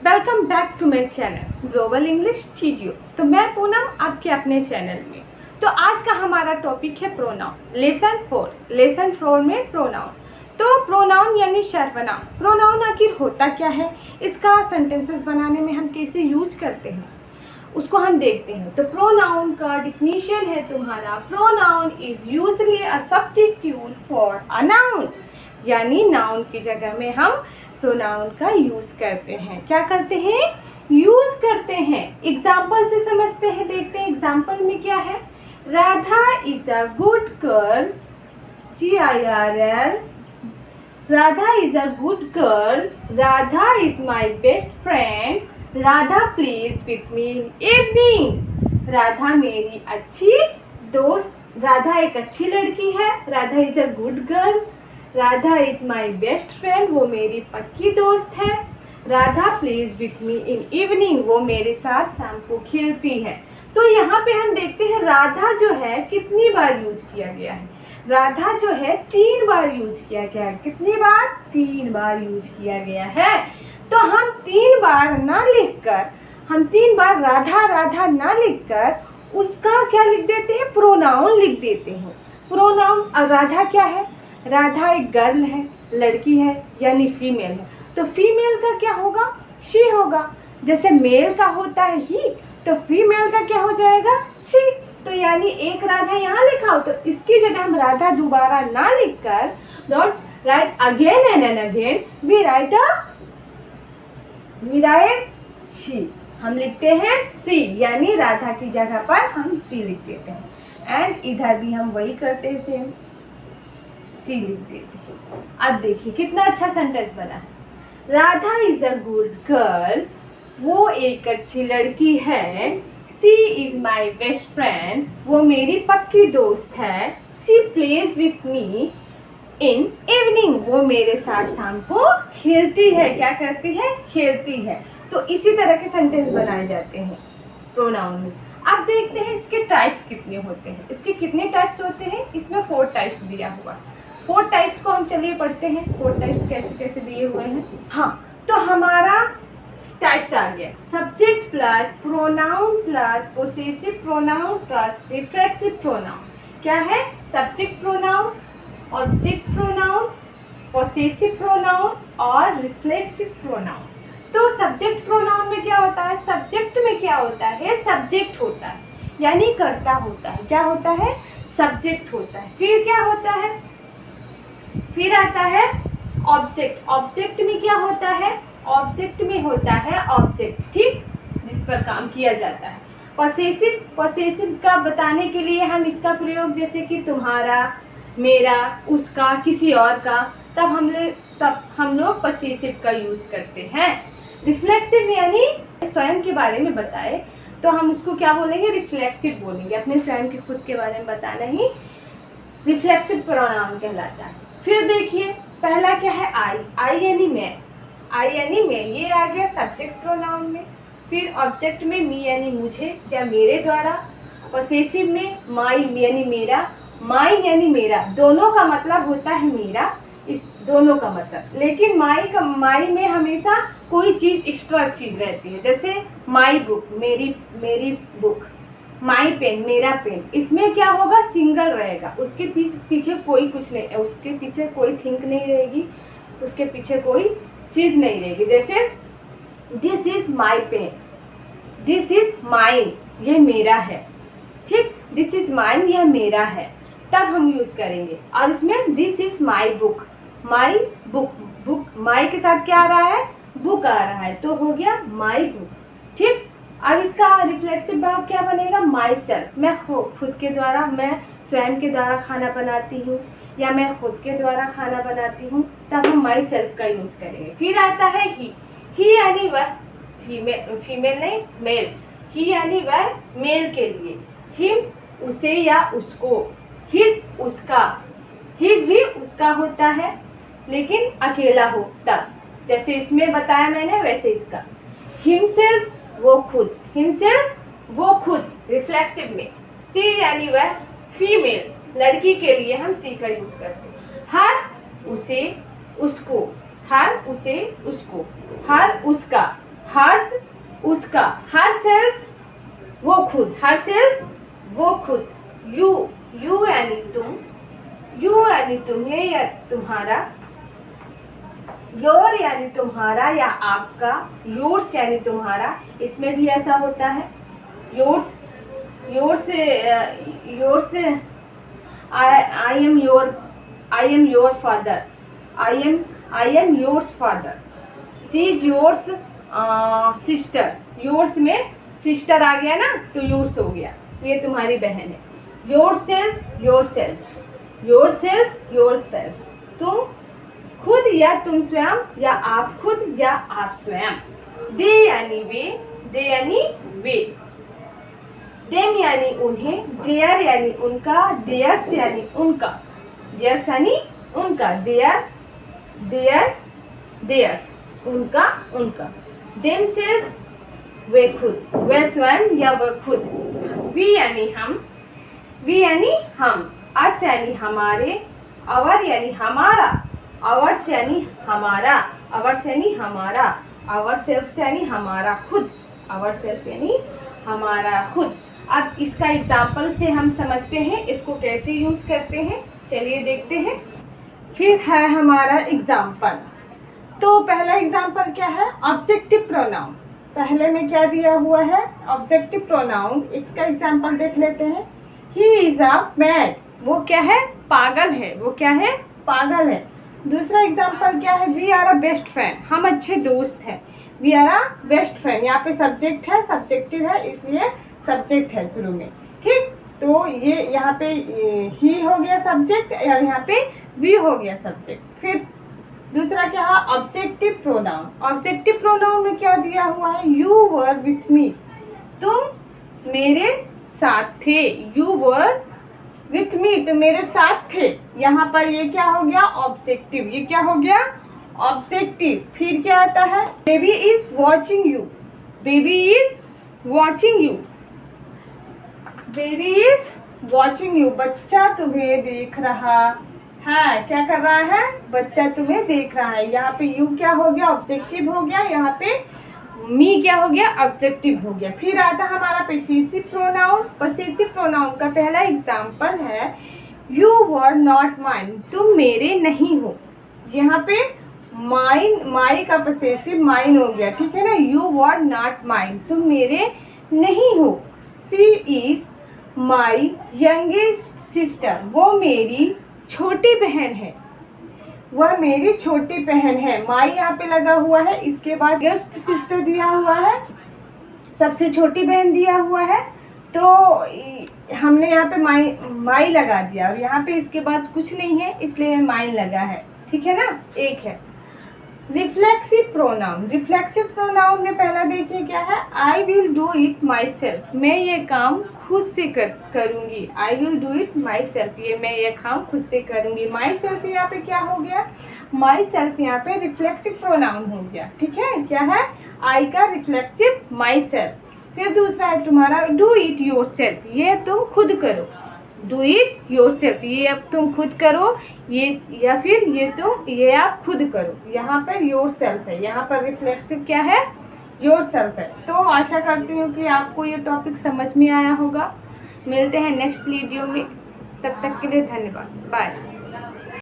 Welcome back to my channel Global English Studio. तो मैं पूनम आपके अपने चैनल में। तो आज का हमारा टॉपिक है प्रोनाउन। लेसन 4 में प्रोनाउन। तो प्रोनाउन यानी सर्वनाम। प्रोनाउन आखिर होता क्या है, इसका सेंटेंसेस बनाने में हम कैसे यूज करते हैं उसको हम देखते हैं। तो प्रोनाउन का डिफिनीशन है तुम्हारा, pronoun is usually a substitute for a noun, यानी नाउन की जगह में हम प्रोनाउन का यूज करते हैं। क्या करते हैं? यूज करते हैं। एग्जाम्पल से समझते हैं, देखते हैं एग्जाम्पल में क्या है। Radha is a good girl, GIRL। Radha is a good girl, Radha is my best friend, Radha pledge with me in evening. Radha मेरी अच्छी दोस्त, राधा एक अच्छी लड़की है, Radha is a good girl. Radha is my best friend, वो मेरी पक्की दोस्त है। Radha pledge with me in evening, वो मेरे साथ शाम को खेलती है। तो यहाँ पे हम देखते हैं राधा जो है कितनी बार यूज किया गया है। राधा जो है 3 बार यूज किया गया है। कितनी बार? 3 बार यूज किया गया है। तो हम 3 बार ना लिखकर, हम 3 बार राधा राधा ना लिखकर उसका क्या लिख देते हैं? प्रोनाउन लिख देते हैं। प्रोनाउन। राधा क्या है? राधा एक गर्ल है, लड़की है, यानी फीमेल है। तो फीमेल का क्या होगा? शी होगा। जैसे मेल का होता है ही, तो फीमेल का क्या हो जाएगा? शी। तो यानी एक राधा यहाँ लिखा हो, तो इसकी जगह हम राधा दोबारा ना लिखकर, not write again and again, we write she. हम लिखते हैं सी, यानी राधा की जगह पर हम सी लिख देते हैं। एंड इधर भी हम वही करते हैं, सेम सी लिख देते हैं। अब देखिए कितना अच्छा सेंटेंस बना है। Radha is a good girl, वो एक अच्छी लड़की है। She is my best friend, वो मेरी पक्की दोस्त है। She plays with me in evening, वो मेरे साथ शाम को खेलती है। क्या करती है? खेलती है। तो इसी तरह के सेंटेंस बनाए जाते हैं प्रोनाउन में। अब देखते हैं इसके टाइप्स कितने होते हैं। इसके कितने टाइप्स होते हैं? इसमें 4 टाइप्स दिया हुआ। 4 टाइप्स को हम चलिए पढ़ते हैं। 4 टाइप्स कैसे कैसे दिए हुए हैं। हाँ, तो हमारा टाइप्स आ गया, subject plus pronoun plus possessive pronoun plus reflexive pronoun. क्या है? Subject pronoun, object pronoun, possessive pronoun और रिफ्लेक्सिव प्रोनाउन। तो सब्जेक्ट प्रोनाउन में क्या होता है? सब्जेक्ट में क्या होता है? सब्जेक्ट होता है, यानी कर्ता होता है। क्या होता है? सब्जेक्ट होता है। फिर क्या होता है? फिर आता है ऑब्जेक्ट। ऑब्जेक्ट में क्या होता है? ऑब्जेक्ट में होता है ऑब्जेक्ट, ठीक, जिस पर काम किया जाता है। पॉसेसिव का बताने के लिए हम इसका प्रयोग, जैसे कि तुम्हारा, मेरा, उसका, किसी और का, तब हम लोग पॉसेसिव का यूज करते हैं। रिफ्लेक्सिव यानी स्वयं के बारे में बताए तो हम उसको क्या बोलेंगे? रिफ्लेक्सिव बोलेंगे। अपने स्वयं के खुद के बारे में बताना ही रिफ्लेक्सिव प्रोनाउन कहलाता है। फिर देखिए पहला क्या है? आई यानी मैं। आई यानी मैं, ये आ गया सब्जेक्ट प्रोनाउन में। फिर ऑब्जेक्ट में मी यानी मुझे या मेरे द्वारा। पॉसेसिव में माई यानी मेरा, माई यानी मेरा। दोनों का मतलब होता है मेरा, इस दोनों का मतलब। लेकिन माई में हमेशा कोई चीज़ एक्स्ट्रा चीज़ रहती है। जैसे माई बुक, मेरी बुक। माई पेन, मेरा पेन। इसमें क्या होगा? सिंगल रहेगा, उसके पीछे कोई कुछ नहीं, उसके पीछे कोई थिंक नहीं रहेगी, उसके पीछे कोई चीज़ नहीं रहेगी। जैसे this is my pen, this is mine, यह मेरा है, ठीक। दिस इज माइन, यह मेरा है, तब हम यूज करेंगे। और इसमें this is my book, my book my के साथ क्या आ रहा है? बुक आ रहा है, तो हो गया माई बुक, ठीक। अब इसका रिफ्लेक्सिव वर्ब क्या बनेगा? My self. मैं खुद के द्वारा, मैं स्वयं के द्वारा खाना बनाती हूँ, या मैं खुद के द्वारा खाना बनाती हूँ, तब हम माई सेल्फ का यूज करेंगे। फिर आता है ही यानी वह, फीमेल नहीं, मेल। ही यानी वह, मेल के लिए। हिम उसे या उसको। हिज उसका, हिज भी उसका होता है लेकिन अकेला हो तब, जैसे इसमें बताया मैंने वैसे इसका। हिमसेल्फ वो खुद, हिमसेल्फ वो खुद, रिफ्लेक्सिव में। सी यानी वह, फीमेल, लड़की के लिए हम सी का यूज करते हैं। हर उसे उसको, हर उसे उसको, हर उसका, हर्ष उसका, हर सेल्फ वो खुद, हर सेल्फ वो खुद, यू यानी तुम, यू यानी तुम्हें या तुम्हारा, योर यानी तुम्हारा या आपका, योर्स यानी तुम्हारा, इसमें भी ऐसा होता है। Yours, yours, yours, I am your father, I am yours father, she is yours sisters, yours में सिस्टर आ गया ना तो योर्स हो गया, तो ये तुम्हारी बहन है। Yourself, yourselves, yourself, yourselves, तुम खुद या तुम स्वयं, या आप खुद या आप स्वयं। दे यानी वे, दे यानी वे, देम यानी उन्हें, देयर यानी उनका, देयर्स यानी उनका, देयर्स यानी उनका, देयर, देयर, देयर्स उनका, उनका। देम सेल्फ वे खुद, वे स्वयं या वह खुद। वी यानी हम, वी यानी हम, अस यानी हमारे, अवर यानी हमारा, अवर्स यानी हमारा, अवर्स यानी हमारा, अवर सेल्फ यानी हमारा खुद, अवर सेल्फ यानी हमारा खुद। अब इसका एग्जाम्पल से हम समझते हैं इसको कैसे यूज करते हैं, चलिए देखते हैं। फिर है हमारा एग्जाम्पल। तो पहला एग्जाम्पल क्या है, ऑब्जेक्टिव प्रोनाउन। पहले में क्या दिया हुआ है, ऑब्जेक्टिव प्रोनाउन। इसका एग्जाम्पल देख लेते हैं। ही इज अ मैड, वो क्या है, पागल है, वो क्या है, पागल है। दूसरा एग्जाम्पल क्या है, we are a best friend, हम अच्छे दोस्त हैं, we are a best friend. यहाँ पे सब्जेक्ट है, सब्जेक्टिव है, इसलिए सब्जेक्ट है शुरू में, ठीक। तो ये यहाँ पे ही हो गया सब्जेक्ट और यहाँ पे वी हो गया सब्जेक्ट। फिर दूसरा क्या है, ऑब्जेक्टिव प्रोनाउन। ऑब्जेक्टिव प्रोनाउन में क्या दिया हुआ है, यू वर विथ मी, तुम मेरे साथ थे, यू वर विथ मी, तो मेरे साथ थे। यहाँ पर ये क्या हो गया, ऑब्जेक्टिव, ये क्या हो गया, ऑब्जेक्टिव। फिर क्या आता है, baby is watching you, baby is watching you, baby is watching you, बच्चा तुम्हें देख रहा है, क्या कर रहा है, बच्चा तुम्हें देख रहा है। यहाँ पे यू क्या हो गया, ऑब्जेक्टिव हो गया, यहाँ पे मी क्या हो गया, ऑब्जेक्टिव हो गया। फिर आता हमारा पसेसिव प्रोनाउन। पसेसिव प्रोनाउन का पहला एग्जाम्पल है, यू वर नॉट माइन, तुम मेरे नहीं हो। यहाँ पे माइन, माई का पसेसिव माइन हो गया, ठीक है ना। यू वर नॉट माइन, तुम मेरे नहीं हो। She is my youngest sister, वो मेरी छोटी बहन है, वह मेरी छोटी बहन है। माई यहाँ पे लगा हुआ है, इसके बाद यंगेस्ट सिस्टर दिया हुआ है, सबसे छोटी बहन दिया हुआ है, तो हमने यहाँ पे माई लगा दिया और यहाँ पे इसके बाद कुछ नहीं है इसलिए माइन लगा है, ठीक है ना, एक है। Reflexive pronoun. रिफ्लेक्सिव प्रोनाउन में पहला देखिए क्या है, I will do it my self, मैं ये काम खुद से करूँगी। I will do it my self, ये मैं ये काम खुद से करूँगी। माई सेल्फ यहाँ पे क्या हो गया, माई सेल्फ यहाँ पे रिफ्लेक्सिव प्रोनाउन हो गया, ठीक है। क्या है, आई का रिफ्लेक्सिव माई सेल्फ। फिर दूसरा है तुम्हारा, डू इट योर सेल्फ, ये तुम खुद करो, डू इट योर सेल्फ, ये अब तुम खुद करो, ये या फिर ये आप खुद करो। यहाँ पर योर सेल्फ है, यहाँ पर रिफ्लेक्सिव क्या है, योर सेल्फ है। तो आशा करती हूँ कि आपको ये टॉपिक समझ में आया होगा। मिलते हैं नेक्स्ट वीडियो में, तब तक के लिए धन्यवाद, बाय।